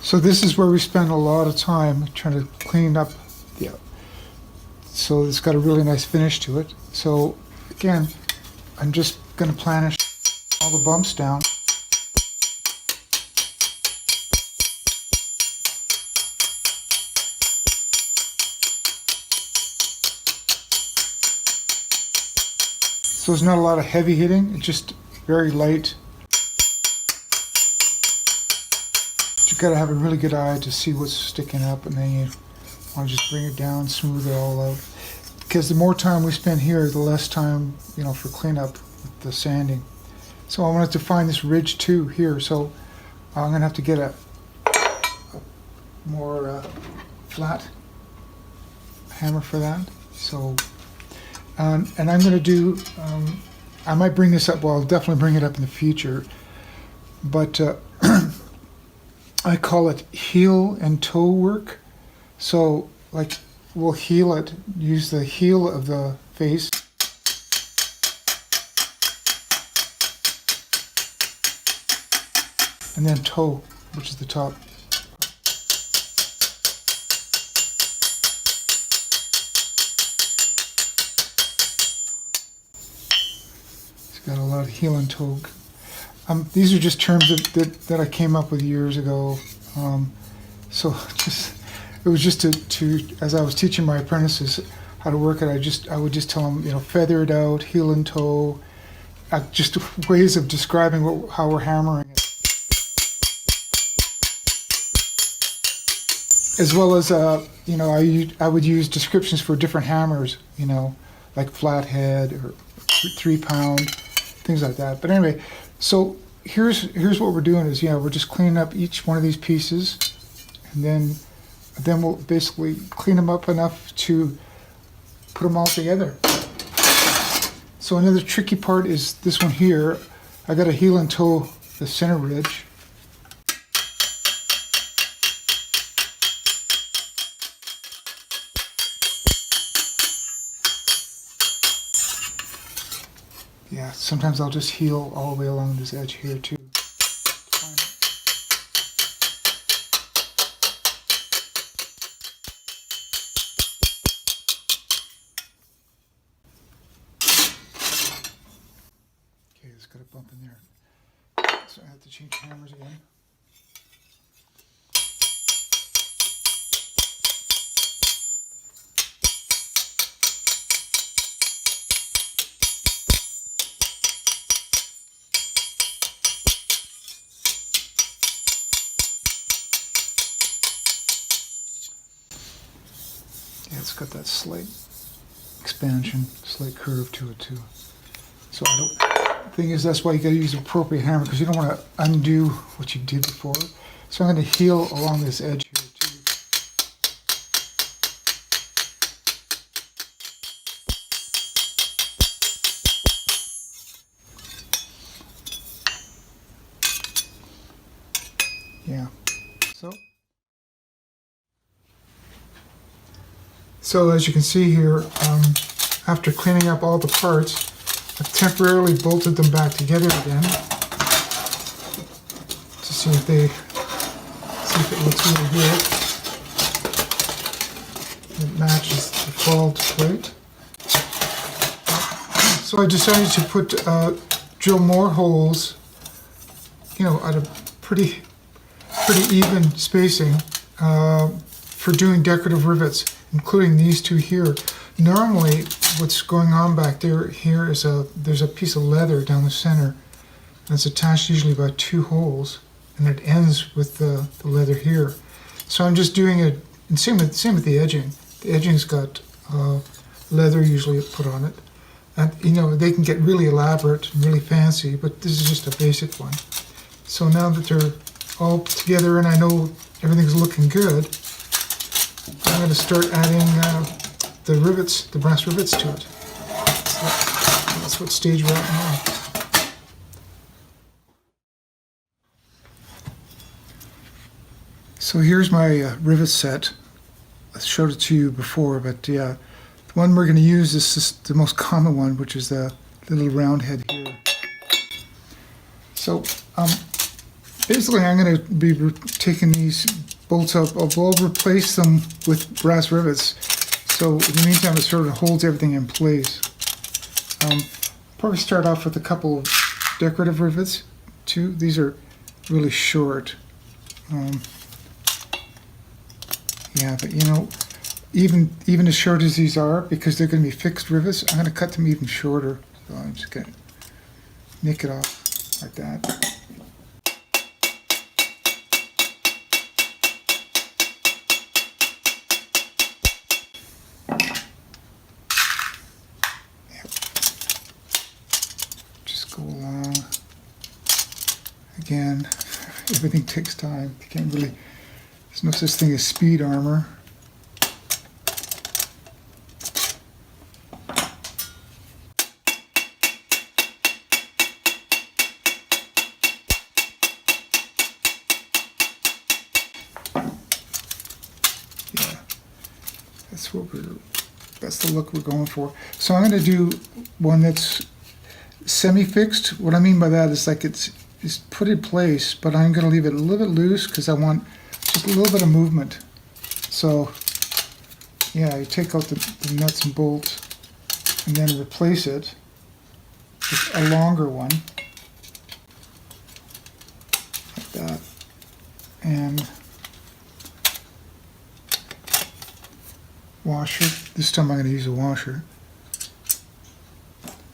So this is where we spend a lot of time trying to clean up the, so it's got a really nice finish to it. So again, I'm just going to planish all the bumps down. So there's not a lot of heavy hitting, it's just very light. But you've got to have a really good eye to see what's sticking up, and then you want to just bring it down, smooth it all out. Because the more time we spend here, the less time, you know, for cleanup with the sanding. So I wanted to find this ridge too here, so I'm going to have to get a more flat hammer for that. So. And I'm going to do, I might bring this up, well, I'll definitely bring it up in the future, but I call it heel and toe work. So, like, we'll heel it, use the heel of the face, and then toe, which is the top. Got a lot of heel and toe. These are just terms that I came up with years ago. So it was just to as I was teaching my apprentices how to work it, I would just tell them, you know, feather it out, heel and toe, just ways of describing how we're hammering it. As well as you know, I would use descriptions for different hammers, you know, like flathead or 3 pound. Things like that. But anyway, so here's what we're doing is, yeah, we're just cleaning up each one of these pieces, and then we'll basically clean them up enough to put them all together. So another tricky part is this one here. I got to heel and toe the center ridge. Yeah, sometimes I'll just heel all the way along this edge here too. Okay, it's got a bump in there. So I have to change hammers again. Yeah, it's got that slight expansion, slight curve to it too. So the thing is, that's why you got to use an appropriate hammer, because you don't want to undo what you did before. So I'm going to heel along this edge here too. Yeah. So as you can see here, after cleaning up all the parts, I've temporarily bolted them back together again to see if it looks really good. It matches the fold plate. So I decided to drill more holes, you know, at a pretty even spacing for doing decorative rivets, including these two here. Normally, what's going on back there here is there's a piece of leather down the center that's attached usually by 2 holes, and it ends with the leather here. So I'm just doing it, and same with the edging. The edging's got leather usually put on it, and you know, they can get really elaborate and really fancy, but this is just a basic one. So now that they're all together and I know everything's looking good, I'm going to start adding the rivets, the brass rivets to it. So that's what stage we're at now. So here's my rivet set. I showed it to you before, but yeah, the one we're going to use is the most common one, which is the little round head here. So Basically, I'm going to be taking these bolts up. I'll replace them with brass rivets. So in the meantime, it sort of holds everything in place. Probably start off with a couple of decorative rivets too. These are really short. Yeah, but you know, even as short as these are, because they're going to be fixed rivets, I'm going to cut them even shorter. So I'm just going to nick it off like that. Go along. Again, everything takes time. You can't really, there's no such thing as speed armor. Yeah, that's the look we're going for. So I'm going to do one that's semi-fixed. What I mean by that is like it's put in place, but I'm going to leave it a little bit loose because I want just a little bit of movement. So yeah, you take out the nuts and bolts and then replace it with a longer one like that, and washer. This time I'm going to use a washer.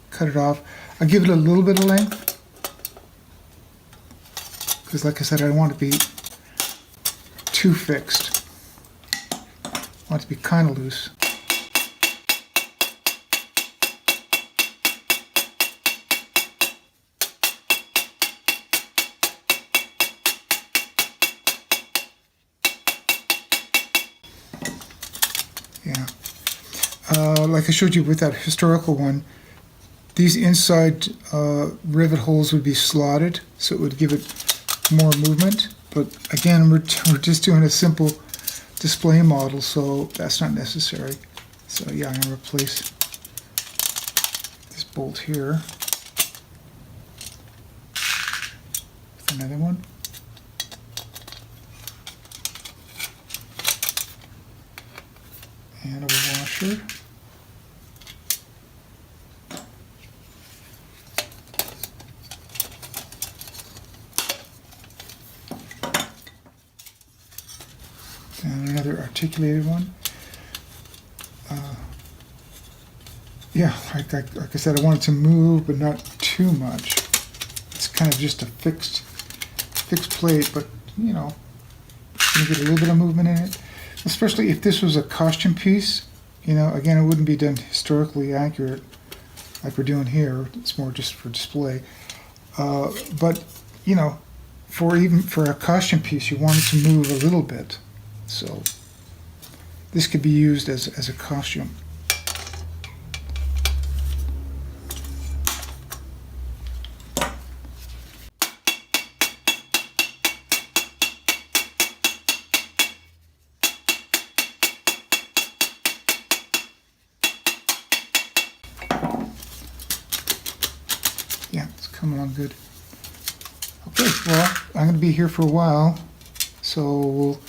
Cut it off. I give it a little bit of length because, like I said, I don't want it to be too fixed. I want it to be kind of loose. Yeah. Like I showed you with that historical one, these inside rivet holes would be slotted, so it would give it more movement. But again, we're just doing a simple display model, so that's not necessary. So yeah, I'm going to replace this bolt here with another one. And a washer. And another articulated one. Yeah, like I said, I want it to move, but not too much. It's kind of just a fixed plate, but you know, you get a little bit of movement in it. Especially if this was a costume piece, you know, again, it wouldn't be done historically accurate like we're doing here. It's more just for display. But you know, for a costume piece, you want it to move a little bit. So this could be used as a costume. Yeah, it's coming along good. Okay, well, I'm going to be here for a while, so we'll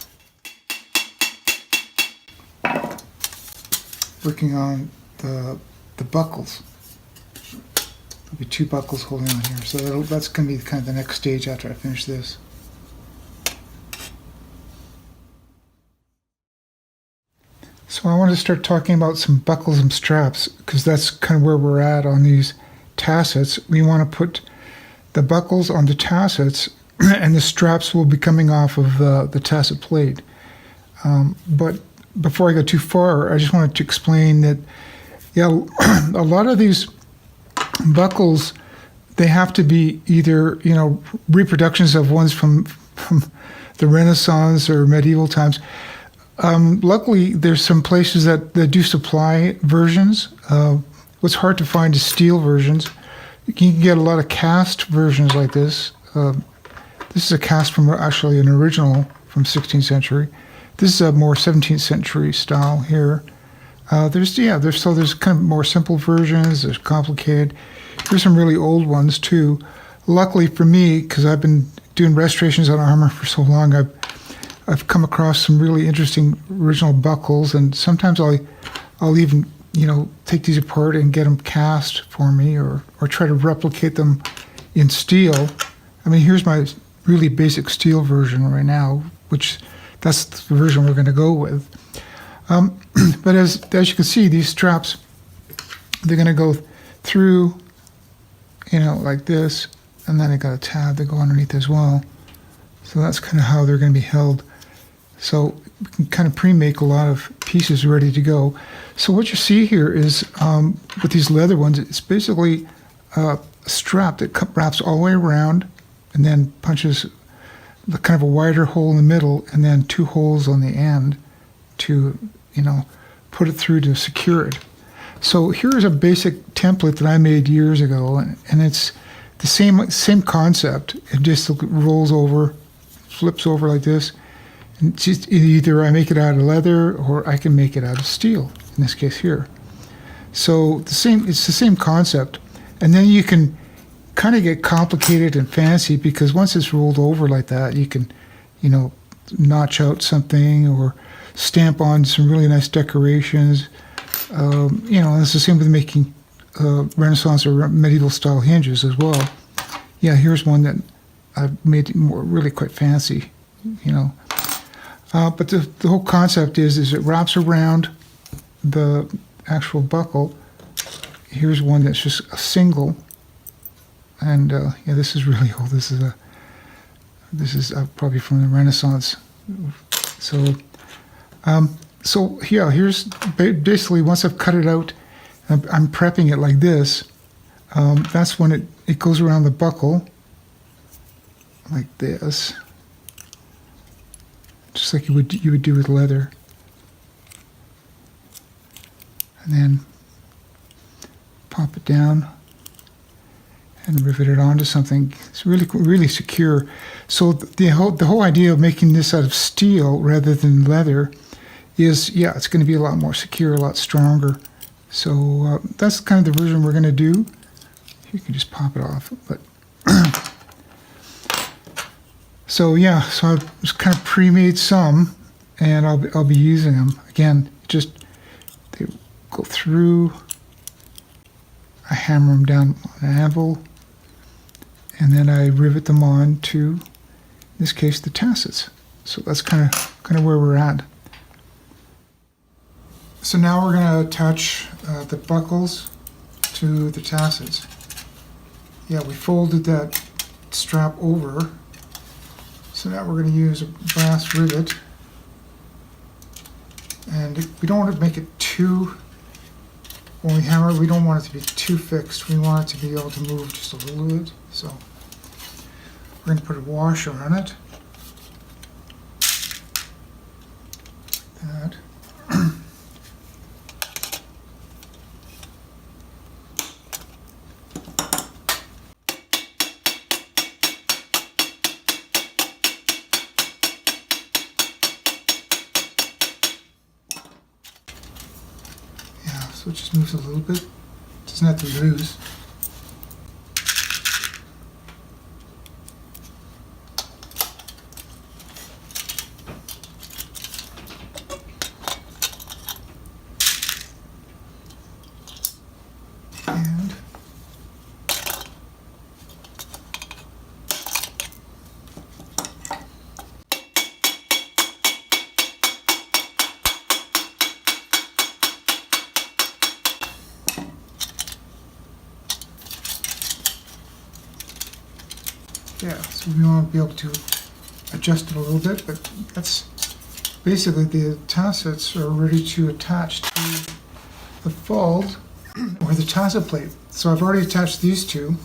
working on the buckles. There'll be two buckles holding on here, so that's going to be kind of the next stage after I finish this. So I want to start talking about some buckles and straps, because that's kind of where we're at on these tassets. We want to put the buckles on the tassets, and the straps will be coming off of the tasset plate. But before I go too far, I just wanted to explain that, yeah, a lot of these buckles, they have to be either, you know, reproductions of ones from the Renaissance or medieval times. Luckily, there's some places that do supply versions. What's hard to find is steel versions. You can get a lot of cast versions like this. This is a cast from actually an original from 16th century. This is a more 17th century style here. There's kind of more simple versions. There's complicated. There's some really old ones too. Luckily for me, because I've been doing restorations on armor for so long, I've come across some really interesting original buckles, and sometimes I'll even, you know, take these apart and get them cast for me, or try to replicate them in steel. I mean, here's my really basic steel version right now, which that's the version we're going to go with. But as you can see, these straps, they're going to go through, you know, like this, and then I got a tab that go underneath as well. So that's kind of how they're going to be held. So we can kind of pre-make a lot of pieces ready to go. So what you see here is, with these leather ones, it's basically a strap that wraps all the way around and then punches kind of a wider hole in the middle and then 2 holes on the end to, you know, put it through to secure it. So here's a basic template that I made years ago, and it's the same concept. It just rolls over, flips over like this, and just either I make it out of leather or I can make it out of steel, in this case here. So it's the same concept, and then you can kind of get complicated and fancy, because once it's rolled over like that, you can, you know, notch out something or stamp on some really nice decorations. You know, it's the same with making Renaissance or medieval style hinges as well. Yeah, here's one that I've made really quite fancy, you know. But the whole concept is it wraps around the actual buckle. Here's one that's just a single, and yeah, this is really old. This is probably from the Renaissance. So. So yeah, here's basically, once I've cut it out, I'm prepping it like this. That's when it goes around the buckle, like this, just like you would do with leather, and then pop it down and rivet it onto something. It's really secure. So the whole idea of making this out of steel rather than leather is, yeah, it's going to be a lot more secure, a lot stronger. So that's kind of the version we're going to do. You can just pop it off. But so yeah, so I've just kind of pre-made some, and I'll be using them. Again, just they go through. I hammer them down on an anvil, and then I rivet them on to, in this case, the tassets. So that's kind of where we're at. So now we're going to attach the buckles to the tassets. Yeah, we folded that strap over. So now we're going to use a brass rivet. And we don't want to make it too, when we hammer, we don't want it to be too fixed. We want it to be able to move just a little bit. So we're going to put a washer on it. Like that. So it just moves a little bit. It doesn't have to lose. And yeah, so we want to be able to adjust it a little bit, but that's basically, the tassets are ready to attach to the fold or the tasset plate. So I've already attached these two.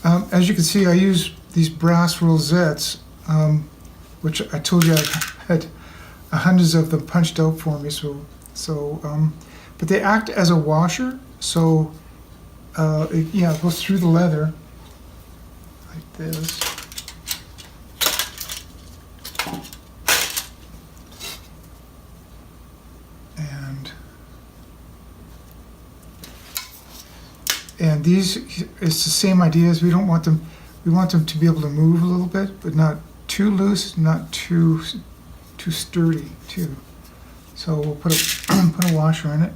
As you can see, I use these brass rosettes, which I told you I had hundreds of them punched out for me. But they act as a washer, so it goes through the leather. Like this. And these, it's the same idea as we don't want them, we want them to be able to move a little bit, but not too loose, not too sturdy too. So we'll put a washer in it.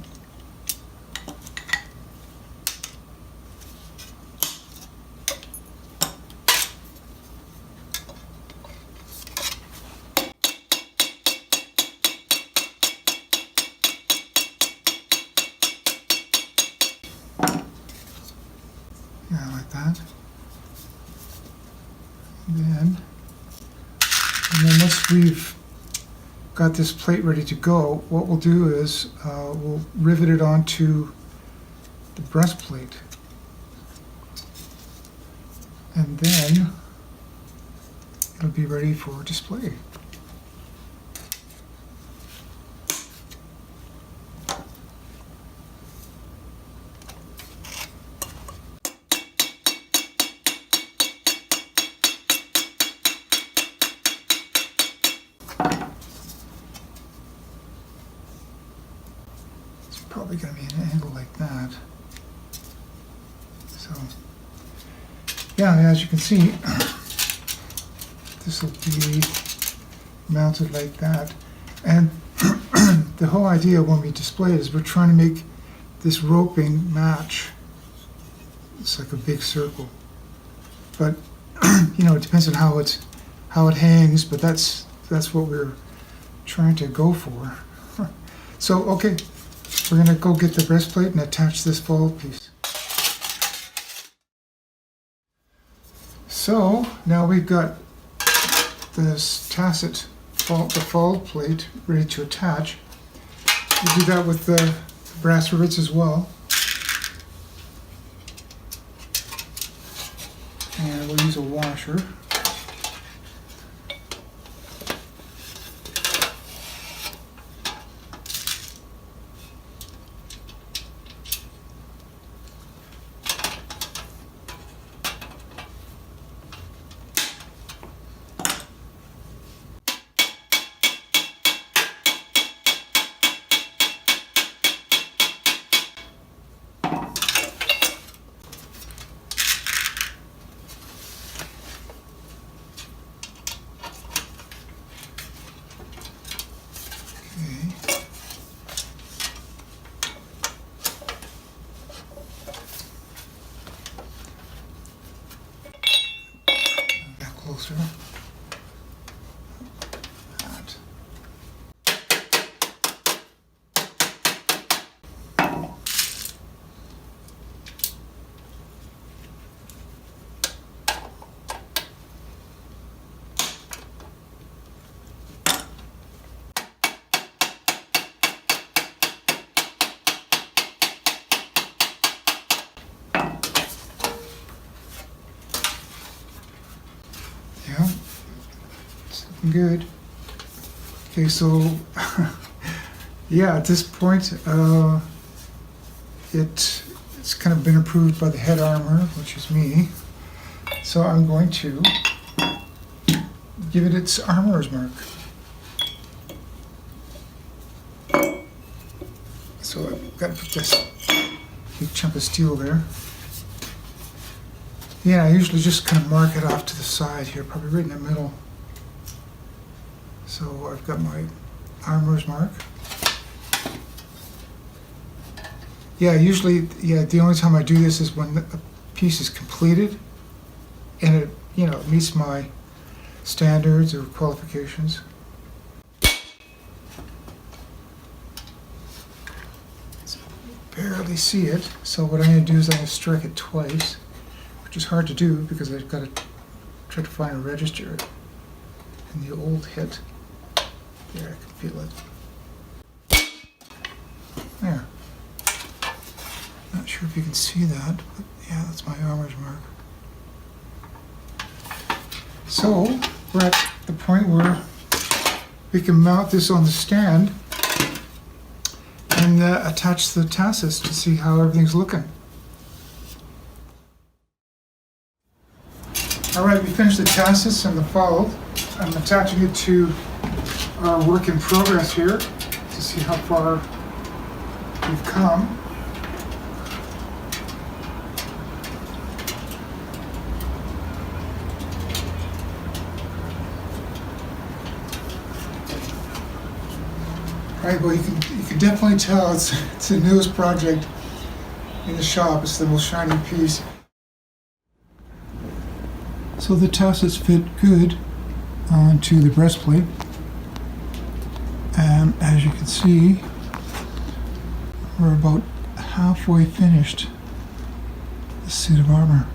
Yeah, like that. And then once we've got this plate ready to go, what we'll do is we'll rivet it onto the breastplate. And then it'll be ready for display. Probably going to be an angle like that. So, yeah, as you can see, this will be mounted like that. And the whole idea when we display it is we're trying to make this roping match. It's like a big circle. But, you know, it depends on how it hangs, but that's what we're trying to go for. So, okay. We're going to go get the breastplate and attach this fold piece. So now we've got this tasset, the fold plate ready to attach. We do that with the brass rivets as well. And we'll use a washer. Closer. That. Yeah, it's looking good. Okay, so yeah, at this point, it's kind of been approved by the head armor, which is me. So I'm going to give it its armorer's mark. So I've got to put this big chunk of steel there. Yeah, I usually just kind of mark it off to the side here, probably right in the middle. So I've got my armorer's mark. Yeah, usually, the only time I do this is when a piece is completed and it, meets my standards or qualifications. Barely see it, so what I'm going to do is I'm going to strike it twice, which is hard to do because I've got to try to find a register in the old hit. There, I can feel it. There. Not sure if you can see that, but yeah, that's my armorer's mark. So, we're at the point where we can mount this on the stand and attach the tassets to see how everything's looking. All right, we finished the tassets and the fold. I'm attaching it to our work in progress here to see how far we've come. Right, well, you can definitely tell it's the newest project in the shop. It's the most shiny piece. So the tassets fit good onto the breastplate, and as you can see, we're about halfway finished the suit of armor.